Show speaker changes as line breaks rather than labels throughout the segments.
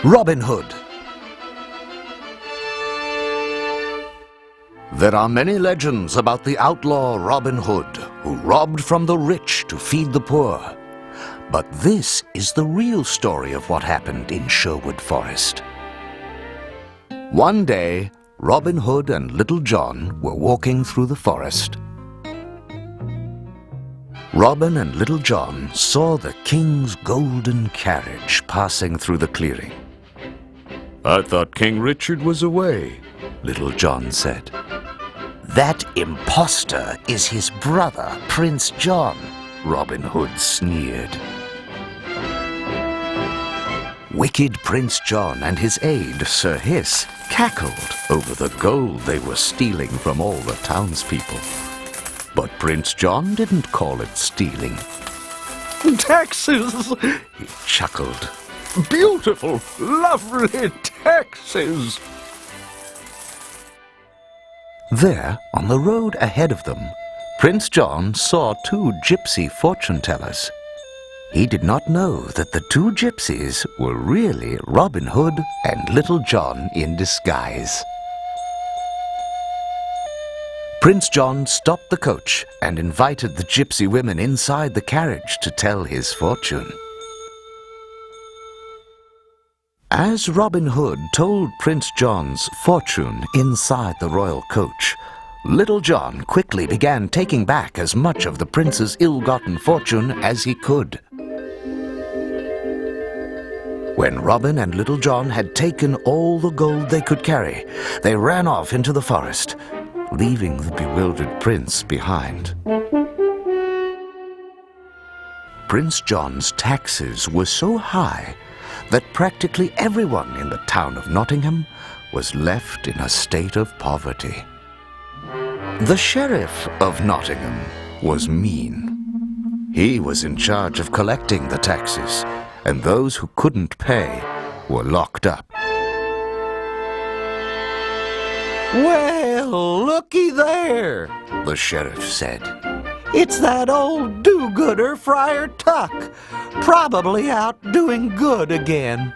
Robin Hood. There are many legends about the outlaw Robin Hood, who robbed from the rich to feed the poor. But this is the real story of what happened in Sherwood Forest. One day, Robin Hood and Little John were walking through the forest. Robin and Little John saw the king's golden carriage passing through the clearing. "I thought King Richard was away," Little John said. "That impostor is his brother, Prince John," Robin Hood sneered. Wicked Prince John and his aide, Sir Hiss, cackled over the gold they were stealing from all the townspeople. But Prince John didn't call it stealing. "Taxes!" he chuckled. "Beautiful, lovely taxes!" There, on the road ahead of them, Prince John saw two gypsy fortune-tellers. He did not know that the two gypsies were really Robin Hood and Little John in disguise. Prince John stopped the coach and invited the gypsy women inside the carriage to tell his fortune. As Robin Hood told Prince John's fortune inside the royal coach, Little John quickly began taking back as much of the prince's ill-gotten fortune as he could. When Robin and Little John had taken all the gold they could carry, they ran off into the forest, leaving the bewildered prince behind. Prince John's taxes were so high that practically everyone in the town of Nottingham was left in a state of poverty. The sheriff of Nottingham was mean. He was in charge of collecting the taxes, and those who couldn't pay were locked up. "Well, looky there," the sheriff said. "It's that old do-gooder Friar Tuck, probably out doing good again.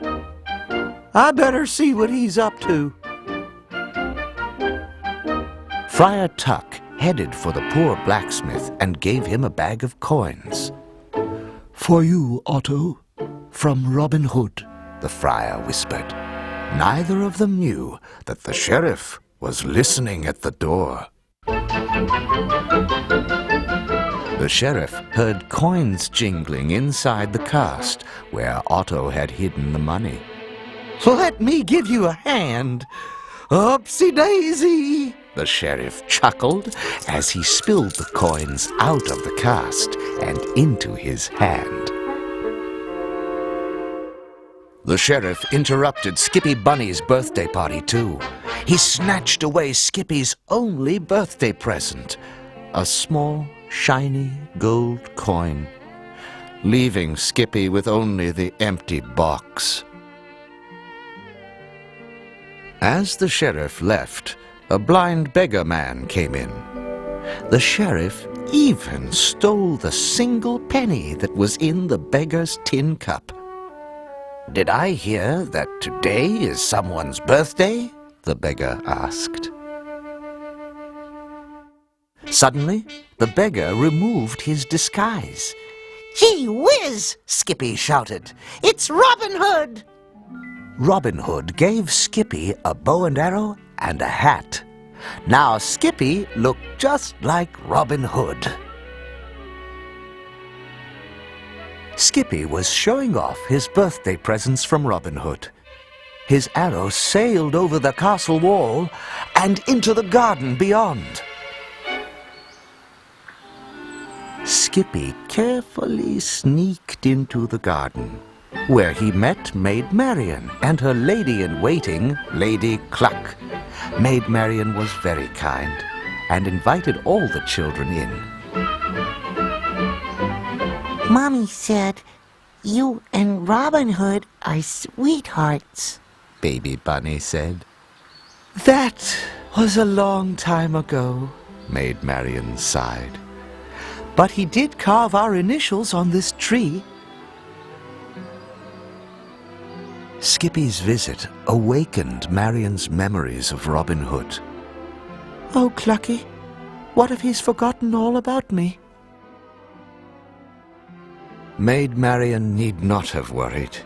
I better see what he's up to." Friar Tuck headed for the poor blacksmith and gave him a bag of coins. "For you, Otto, from Robin Hood," the friar whispered. Neither of them knew that the sheriff was listening at the door. The sheriff heard coins jingling inside the cast where Otto had hidden the money. "Let me give you a hand. Upsy-daisy!" the sheriff chuckled as he spilled the coins out of the cast and into his hand. The sheriff interrupted Skippy Bunny's birthday party, too. He snatched away Skippy's only birthday present, a small, shiny gold coin, leaving Skippy with only the empty box. As the sheriff left, a blind beggar man came in. The sheriff even stole the single penny that was in the beggar's tin cup. "Did I hear that today is someone's birthday?" the beggar asked. Suddenly, the beggar removed his disguise. "Gee whiz!" Skippy shouted. "It's Robin Hood!" Robin Hood gave Skippy a bow and arrow and a hat. Now Skippy looked just like Robin Hood. Skippy was showing off his birthday presents from Robin Hood. His arrow sailed over the castle wall and into the garden beyond. Skippy carefully sneaked into the garden, where he met Maid Marian and her lady-in-waiting, Lady Cluck. Maid Marian was very kind and invited all the children in.
"Mommy said you and Robin Hood are sweethearts,"
Baby Bunny said. "That was a long time ago," Maid Marian sighed. "But he did carve our initials on this tree." Skippy's visit awakened Marion's memories of Robin Hood.
Oh, Clucky, what if he's forgotten all about me?
Maid Marian need not have worried.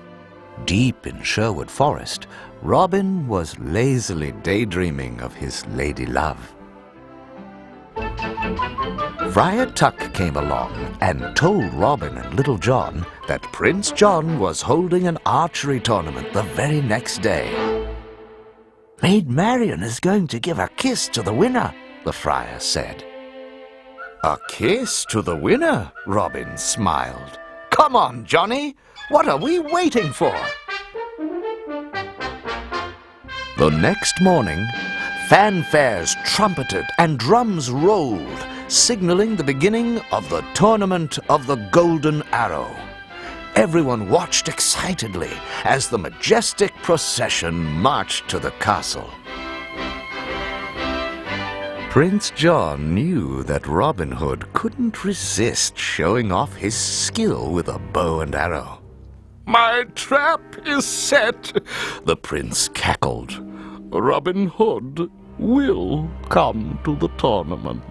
Deep in Sherwood Forest, Robin was lazily daydreaming of his lady love. Friar Tuck came along and told Robin and Little John that Prince John was holding an archery tournament the very next day.
Maid Marian is going to give a kiss to the winner, the friar said.
A kiss to the winner? Robin smiled. Come on, Johnny. What are we waiting for? The next morning, fanfares trumpeted and drums rolled, signaling the beginning of the Tournament of the Golden Arrow. Everyone watched excitedly as the majestic procession marched to the castle. Prince John knew that Robin Hood couldn't resist showing off his skill with a bow and arrow.
My trap is set,
The prince cackled.
Robin Hood will come to the tournament.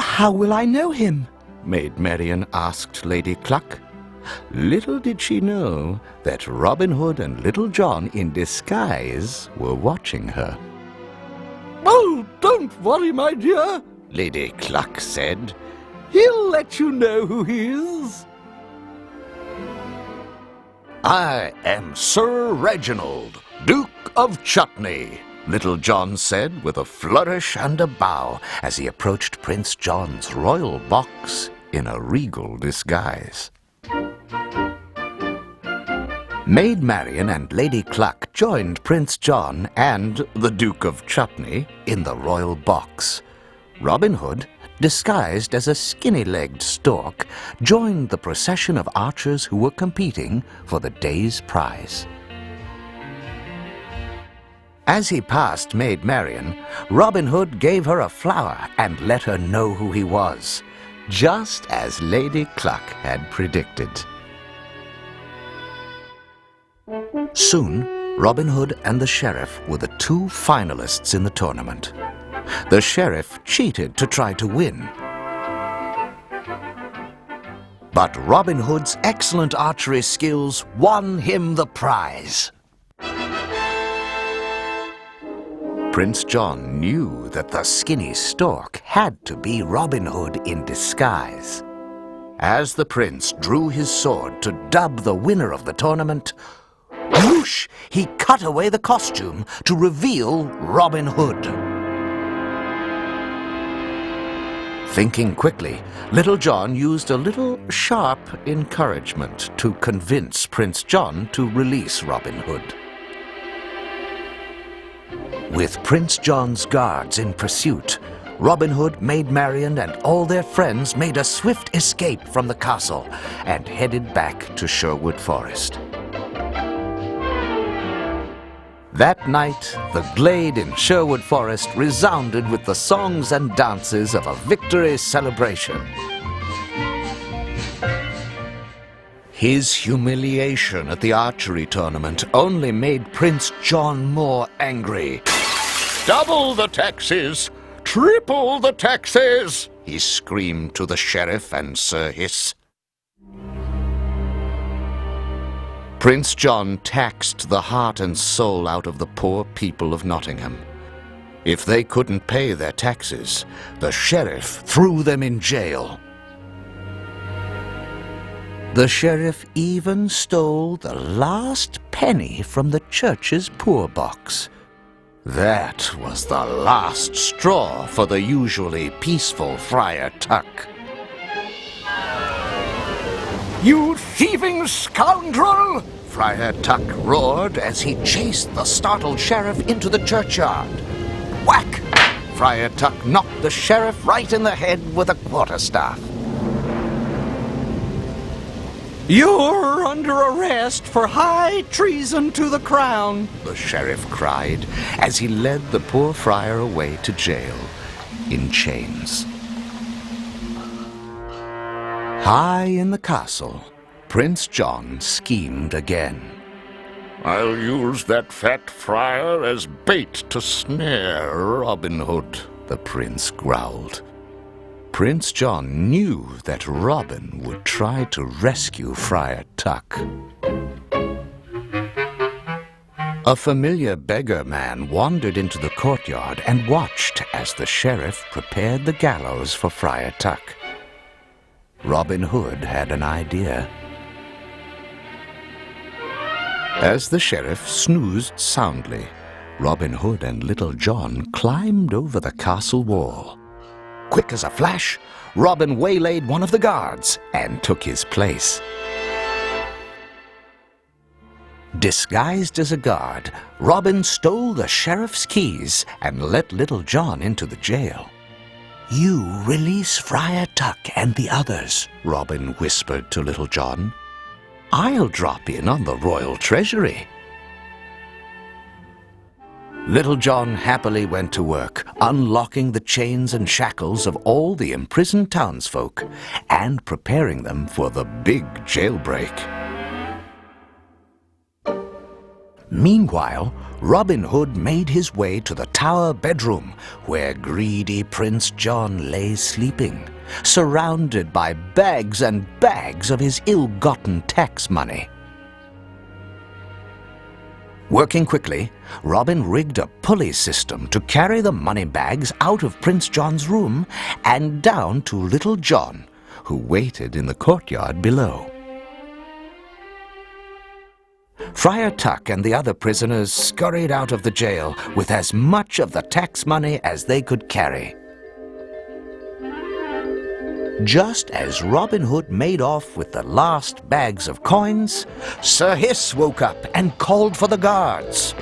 How will I know him?
Maid Marian asked Lady Cluck. Little did she know that Robin Hood and Little John in disguise were watching her.
Oh, don't worry, my dear.
Lady Cluck said.
He'll let you know who he is.
I am Sir Reginald, Duke of Chutney, Little John said with a flourish and a bow as he approached Prince John's royal box in a regal disguise. Maid Marian and Lady Cluck joined Prince John and the Duke of Chutney in the royal box. Robin Hood, disguised as a skinny-legged stork, joined the procession of archers who were competing for the day's prize. As he passed Maid Marian, Robin Hood gave her a flower and let her know who he was, just as Lady Cluck had predicted. Soon, Robin Hood and the sheriff were the two finalists in the tournament. The sheriff cheated to try to win. But Robin Hood's excellent archery skills won him the prize. Prince John knew that the skinny stork had to be Robin Hood in disguise. As the prince drew his sword to dub the winner of the tournament, whoosh! He cut away the costume to reveal Robin Hood. Thinking quickly, Little John used a little sharp encouragement to convince Prince John to release Robin Hood. With Prince John's guards in pursuit, Robin Hood, Maid Marian, and all their friends made a swift escape from the castle and headed back to Sherwood Forest. That night, the glade in Sherwood Forest resounded with the songs and dances of a victory celebration. His humiliation at the archery tournament only made Prince John more angry.
Double the taxes! Triple the taxes!
He screamed to the sheriff and Sir Hiss. Prince John taxed the heart and soul out of the poor people of Nottingham. If they couldn't pay their taxes, the sheriff threw them in jail. The sheriff even stole the last penny from the church's poor box. That was the last straw for the usually peaceful Friar Tuck.
You thieving scoundrel!
Friar Tuck roared as he chased the startled sheriff into the churchyard. Whack! Friar Tuck knocked the sheriff right in the head with a quarterstaff.
You're under arrest for high treason to the crown,
The sheriff cried as he led the poor friar away to jail in chains. High in the castle, Prince John schemed again.
I'll use that fat friar as bait to snare Robin Hood,
the prince growled. Prince John knew that Robin would try to rescue Friar Tuck. A familiar beggar man wandered into the courtyard and watched as the sheriff prepared the gallows for Friar Tuck. Robin Hood had an idea. As the sheriff snoozed soundly, Robin Hood and Little John climbed over the castle wall. Quick as a flash, Robin waylaid one of the guards and took his place. Disguised as a guard, Robin stole the sheriff's keys and let Little John into the jail. "You release Friar Tuck and the others," Robin whispered to Little John. "I'll drop in on the royal treasury." Little John happily went to work, unlocking the chains and shackles of all the imprisoned townsfolk and preparing them for the big jailbreak. Meanwhile, Robin Hood made his way to the tower bedroom where greedy Prince John lay sleeping, surrounded by bags and bags of his ill-gotten tax money. Working quickly, Robin rigged a pulley system to carry the money bags out of Prince John's room and down to Little John, who waited in the courtyard below. Friar Tuck and the other prisoners scurried out of the jail with as much of the tax money as they could carry. Just as Robin Hood made off with the last bags of coins, Sir Hiss woke up and called for the guards.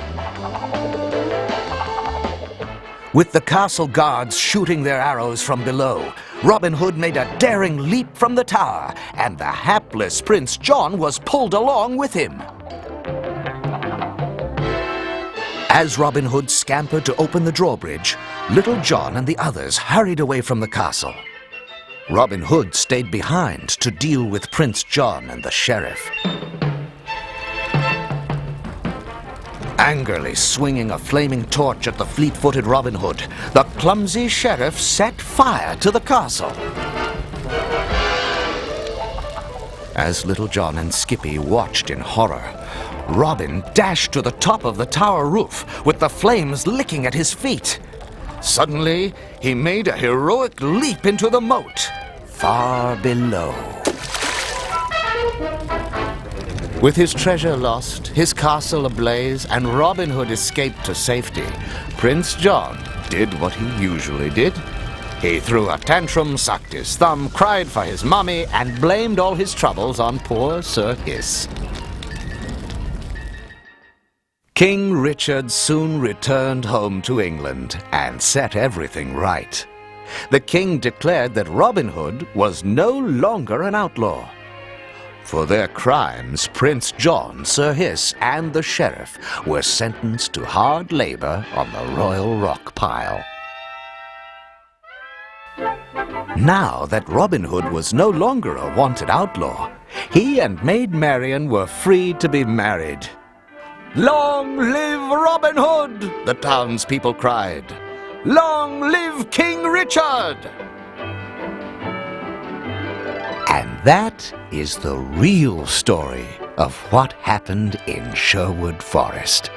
With the castle guards shooting their arrows from below, Robin Hood made a daring leap from the tower, and the hapless Prince John was pulled along with him. As Robin Hood scampered to open the drawbridge, Little John and the others hurried away from the castle. Robin Hood stayed behind to deal with Prince John and the sheriff. Angrily swinging a flaming torch at the fleet-footed Robin Hood, the clumsy sheriff set fire to the castle. As Little John and Skippy watched in horror, Robin dashed to the top of the tower roof with the flames licking at his feet. Suddenly, he made a heroic leap into the moat, far below. With his treasure lost, his castle ablaze, and Robin Hood escaped to safety, Prince John did what he usually did. He threw a tantrum, sucked his thumb, cried for his mummy, and blamed all his troubles on poor Sir Hiss. King Richard soon returned home to England and set everything right. The king declared that Robin Hood was no longer an outlaw. For their crimes, Prince John, Sir Hiss, and the sheriff were sentenced to hard labor on the royal rock pile. Now that Robin Hood was no longer a wanted outlaw, he and Maid Marian were free to be married. "Long live Robin Hood!" the townspeople cried. "Long live King Richard!" And that is the real story of what happened in Sherwood Forest.